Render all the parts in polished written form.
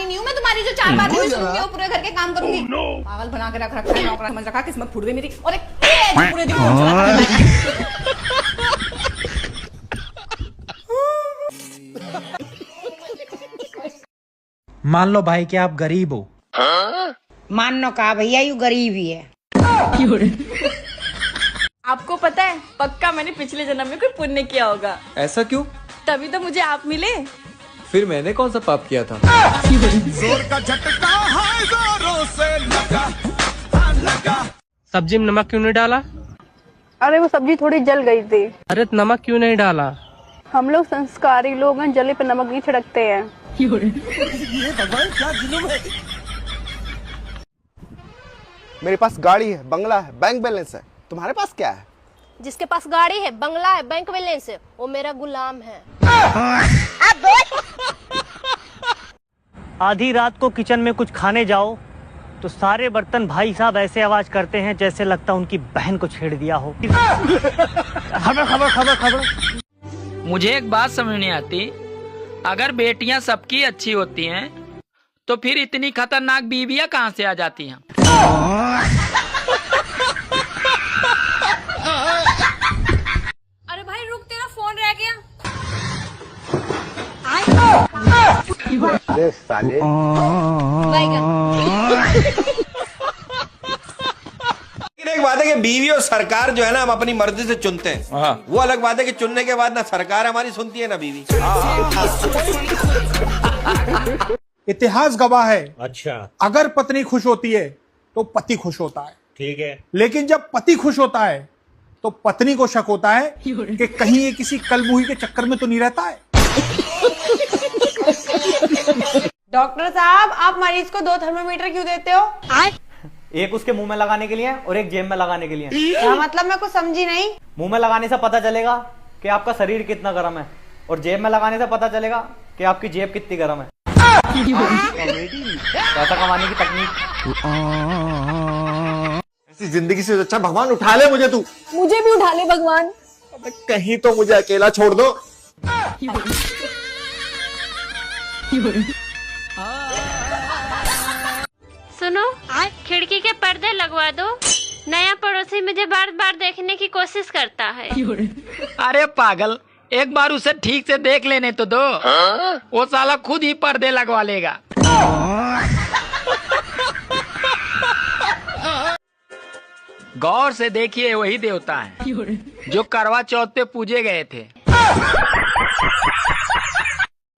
वाली नहीं हूँ मैं तुम्हारी जो 4 बातें भी सुनूंगी और पूरे घर के काम करूंगी। पागल बना के रख रखा है, नौकरा समझ रखा, किस्मत फूट गई मेरी। और एक पूरे दिन फोन चलाता मान लो भाई कि आप गरीब हो। मान लो कहा भैया यू गरीब ही है। आपको पता है पक्का मैंने पिछले जन्म में कोई पुण्य किया होगा। ऐसा क्यों? तभी तो मुझे आप मिले। फिर मैंने कौन सा पाप किया था? जोर का झटका है जोरों से लगा। सब्जी में नमक क्यों नहीं डाला? अरे वो सब्जी थोड़ी जल गई थी। अरे नमक क्यों नहीं डाला? हम लोग संस्कारी लोग हैं, जले पे नमक नहीं छिड़कते हैं। ये भगवान क्या जुल्म है। मेरे पास गाड़ी है, बंगला है, बैंक बैलेंस है। तुम्हारे पास क्या है? जिसके पास गाड़ी है, बंगला है, बैंक बैलेंस है, वो मेरा गुलाम है। आधी रात को किचन में कुछ खाने जाओ तो सारे बर्तन भाई साहब ऐसे आवाज करते हैं जैसे लगता उनकी बहन को छेड़ दिया हो। खबर खबर खबर खबर। मुझे एक बात समझ नहीं आती, अगर बेटियां सबकी अच्छी होती हैं तो फिर इतनी खतरनाक बीवियां कहां से आ जाती हैं? अरे भाई रुक, तेरा फोन रह गया। अरे साले। एक बात है कि बीवी और सरकार जो है ना हम अपनी मर्जी से चुनते हैं, वो अलग बात है कि चुनने के बाद ना सरकार हमारी सुनती है ना बीवी। इतिहास गवाह है। अच्छा, अगर पत्नी खुश होती है तो पति खुश होता है। ठीक है। लेकिन जब पति खुश होता है तो पत्नी को शक होता है कि कहीं ये किसी कलमुही के चक्कर में तो नहीं रहता है। डॉक्टर साहब आप मरीज को 2 थर्मामीटर क्यों देते हो? एक उसके मुंह में लगाने के लिए और एक जेब में लगाने के लिए। क्या मतलब? मैं कुछ समझी नहीं। मुंह में लगाने से पता चलेगा कि आपका शरीर कितना गर्म है और जेब में लगाने से पता चलेगा कि आपकी जेब कितनी गर्म है। पैसा कमाने की तकनीक। ऐसी जिंदगी से अच्छा भगवान उठा ले मुझे तू। मुझे भी उठा ले भगवान। कहीं तो मुझे अकेला छोड़ दो। सुनो, खिड़की के पर्दे लगवा दो। नया पड़ोसी मुझे बार बार देखने की कोशिश करता है। अरे पागल, एक बार उसे ठीक से देख लेने तो दो। वो साला खुद ही पर्दे लगवा लेगा। गौर से देखिए, वही देवता है जो करवा चौथ पे पूजे गए थे।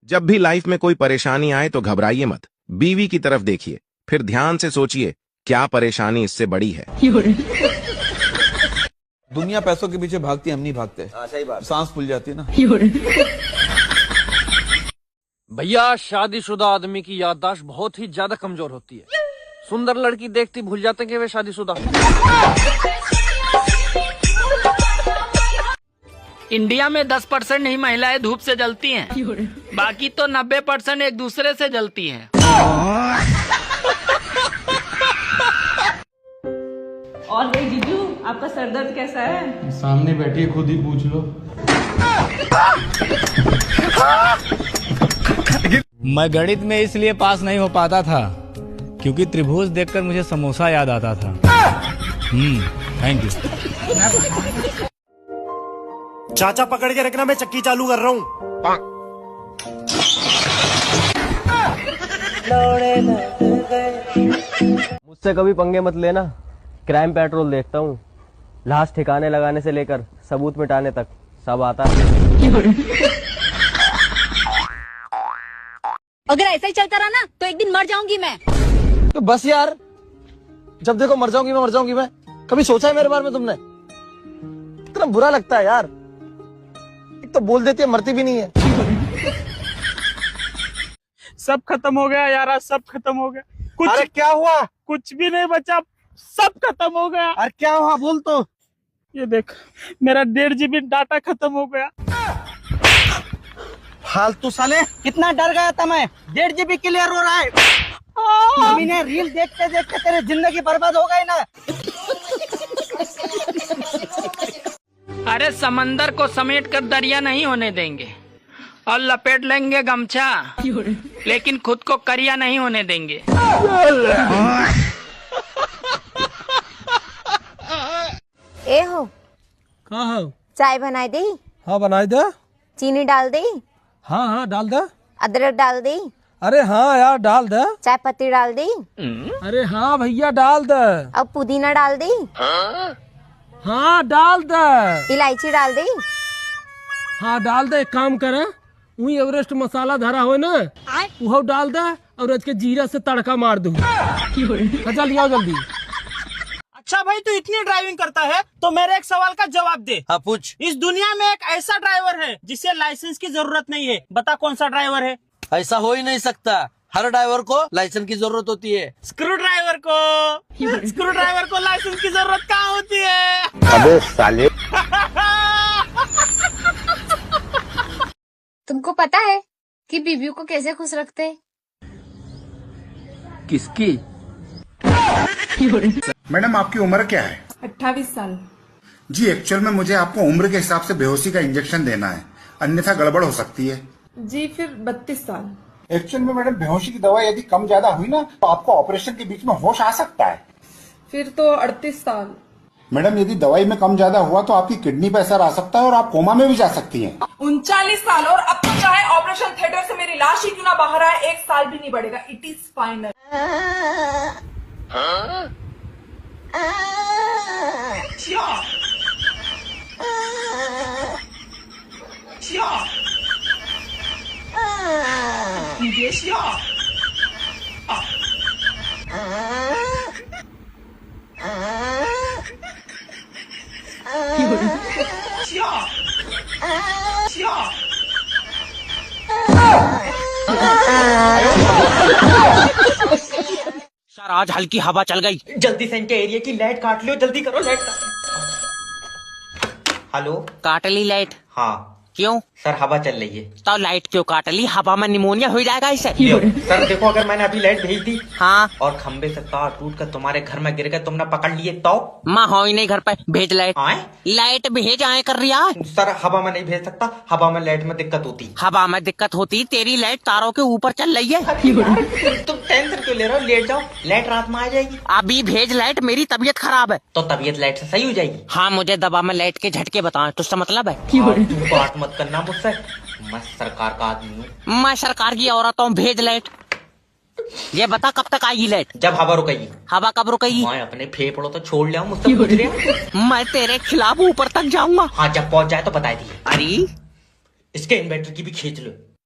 जब भी लाइफ में कोई परेशानी आए तो घबराइए मत, बीवी की तरफ देखिए, फिर ध्यान से सोचिए क्या परेशानी इससे बड़ी है। दुनिया पैसों के पीछे भागती, हम नहीं भागते। सही बात। सांस फूल जाती है ना। भैया शादीशुदा आदमी की याददाश्त बहुत ही ज्यादा कमजोर होती है। सुंदर लड़की देखती भूल जाते हैं कि वे शादीशुदा। इंडिया में 10% ही महिलाएं धूप से जलती हैं, बाकी तो 90% एक दूसरे से जलती हैं। और भाई जीजू, आपका सर दर्द कैसा है? सामने बैठिए, खुद ही पूछ लो। मैं गणित में इसलिए पास नहीं हो पाता था क्योंकि त्रिभुज देखकर मुझे समोसा याद आता था। Thank you. चाचा पकड़ के रखना, मैं चक्की चालू कर रहा हूँ। मुझसे कभी पंगे मत लेना। क्राइम पेट्रोल देखता हूँ, लाश ठिकाने लगाने से लेकर सबूत मिटाने तक सब आता है। अगर ऐसा ही चलता रहा ना तो एक दिन मर जाऊंगी मैं। तो बस यार, जब देखो मर जाऊंगी मैं, मर जाऊंगी मैं। कभी सोचा है मेरे बारे में तुमने? इतना बुरा लगता है यार। एक तो बोल देती है, मरती भी नहीं है। सब खत्म हो गया यार, आज सब खत्म हो गया। कुछ अरे क्या हुआ? कुछ भी नहीं बचा, सब खत्म हो गया। अरे क्या हुआ बोल तो। ये देख, मेरा 1.5 GB डाटा खत्म हो गया। फालतू साले, कितना डर गया था मैं। 1.5 GB क्लियर हो रहा है। मैंने रील देखते देखते तेरी जिंदगी बर्बाद हो गई ना। अरे समंदर को समेट कर दरिया नहीं होने देंगे और लपेट लेंगे गमछा। लेकिन खुद को करिया नहीं होने देंगे। ए हो, कहाँ हो? चाय बनाई दी? हाँ बनाई दे। चीनी डाल दी? हाँ हाँ डाल दे। अदरक डाल दी? अरे हाँ यार डाल दे। चाय पत्ती डाल दी? अरे हाँ भैया डाल दे। अब पुदीना डाल दी? हाँ डाल दे। इलायची डाल दी? हाँ डाल दे। एक काम करे, वही एवरेस्ट मसाला धरा हो ना, वो डाल दे और आज के जीरा से तड़का मार दूँ। चल लिया जल्दी। अच्छा भाई, तू इतनी ड्राइविंग करता है तो मेरे एक सवाल का जवाब दे। हाँ पूछ। इस दुनिया में एक ऐसा ड्राइवर है जिसे लाइसेंस की जरूरत नहीं है, बता कौन सा ड्राइवर है? ऐसा हो ही नहीं सकता, हर ड्राइवर को लाइसेंस की जरूरत होती है। स्क्रू ड्राइवर को लाइसेंस की जरूरत कहाँ होती है? अबे साले। तुमको पता है कि बीवियों को कैसे खुश रखते हैं? किसकी? मैडम आपकी उम्र क्या है? 28 साल। जी एक्चुअल में मुझे आपको उम्र के हिसाब से बेहोशी का इंजेक्शन देना है, अन्यथा गड़बड़ हो सकती है। जी फिर 32 साल। एक्चुअल में मैडम बेहोशी की दवा यदि कम ज्यादा हुई ना तो आपको ऑपरेशन के बीच में होश आ सकता है। फिर तो 38 साल। मैडम यदि दवाई में कम ज्यादा हुआ तो आपकी किडनी पे असर आ सकता है और आप कोमा में भी जा सकती हैं। 39 साल और अब तो चाहे ऑपरेशन थिएटर से मेरी लाश ही क्यों ना बाहर आए, 1 साल भी नहीं बढ़ेगा। It is final. सर आज हल्की हवा चल गई, जल्दी से इनके एरिया की लाइट काट लो, जल्दी करो लाइट काट। हेलो, काट ली लाइट? हाँ। क्यों? सर हवा चल रही है। तो लाइट क्यों काट ली? हवा में निमोनिया हो जाएगा इसे। सर देखो, अगर मैंने अभी लाइट भेज दी हाँ और खंबे से तार टूट कर तुम्हारे घर में गिर गए, तुमने पकड़ लिए तो? माँ हो ही नहीं घर पे, भेज लाइट। आए लाइट भेज आए कर रही है। सर हवा में नहीं भेज सकता, हवा में लाइट में दिक्कत होती। हवा में दिक्कत होती? तेरी लाइट तारों के ऊपर चल रही है। तुम टेंशन क्यों ले रहे हो? लेट जाओ, लाइट रात में आ जाएगी। अभी भेज लाइट, मेरी तबीयत खराब है। तो तबीयत लाइट से सही हो जाएगी? हाँ मुझे दबा में लाइट के झटके बताए, तुझसे मतलब है? तुम बात मत करना मुझसे, मैं सरकार का आदमी हूँ। मैं सरकार की औरत हूँ, भेज लाइट। ये बता कब तक आएगी लाइट? जब हवा रुकेगी। हवा कब रुकेगी? मैं अपने फेफड़ों तो छोड़ लिया, मुझसे पूछ रहे। मैं तेरे खिलाफ ऊपर तक जाऊंगा। हाँ जब पहुंच जाए तो बता दिए। अरे इसके इन्वर्टर की भी खींच लो।